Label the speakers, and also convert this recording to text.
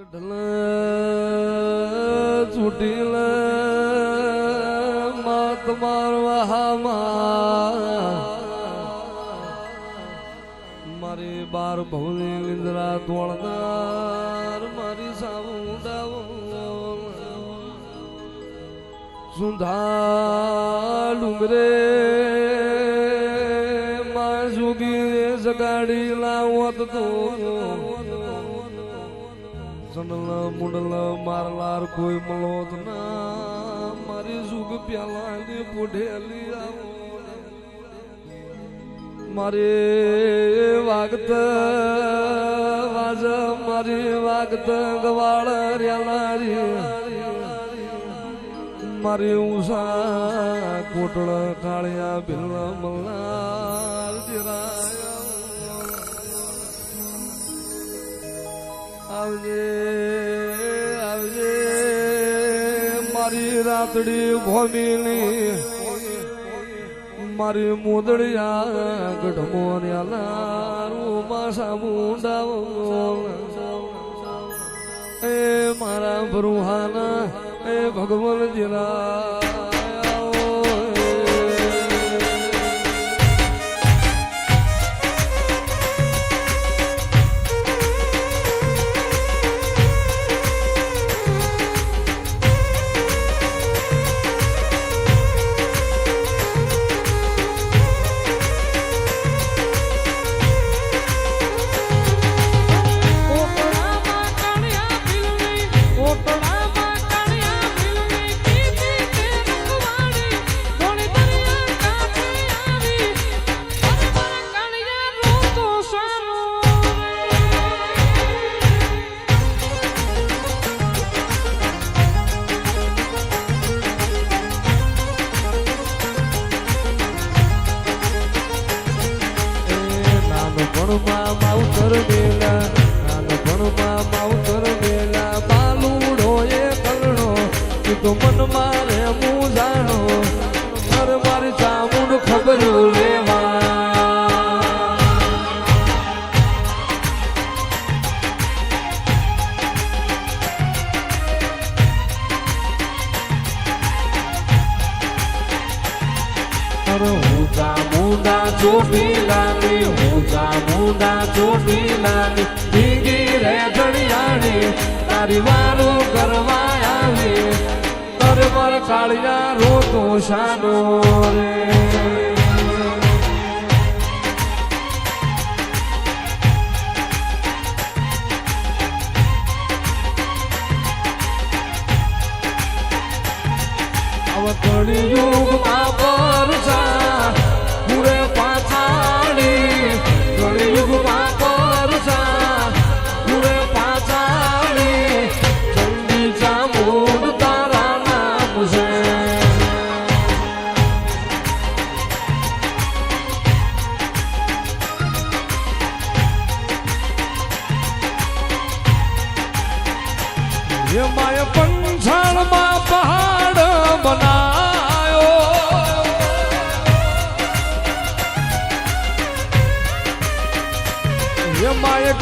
Speaker 1: ગઢલ ચૂટીલ માત મારવા મારી બાર ભવની નિંદ્રા તોડનાર મારી સામુંડા સુંધા ડુંગરે માં જોગી જગાડી લાવત તો સનલ મુંડલ મારલાર કોઈ મલોત ના મારી જુગ પ્યાલાની પોઢેલી આવો મારે વાગત વાજ મારી વાગત ગવાળ રેલારી મારી ઉષા કોટળ કાળિયા ભીલ મલ્લાર આવજે આવજે મારી રાતડી ભોમીની મારી મોદડિયા ગઢમોર્યા માસા મુંડાવ એ મારા ભરુહાના એ ભગવાન જીરા માવતર મેલા નાનપણમાં માવતર મેલા બાલુડો એ કરણો તો મન મારે હું જાણો ઘર મારી ચામુંડ ખબર લેવા હું ચામુંડા ચોટીલાની મુંડા ચોટીલાની ભીગી રે ધણિયાણી તારી વારો કરવા આવી તારે મારા કાળિયા રોતો શાનો રે અવતણી યુગમાં પરસા પૂરે પાછાડી ઘણી યુગમાં પરસા પૂરે પાછાડી ચંડી ચામુંડ તારા નામ છે એ માય પંચાળમાં પહાડ બનાયો એ માય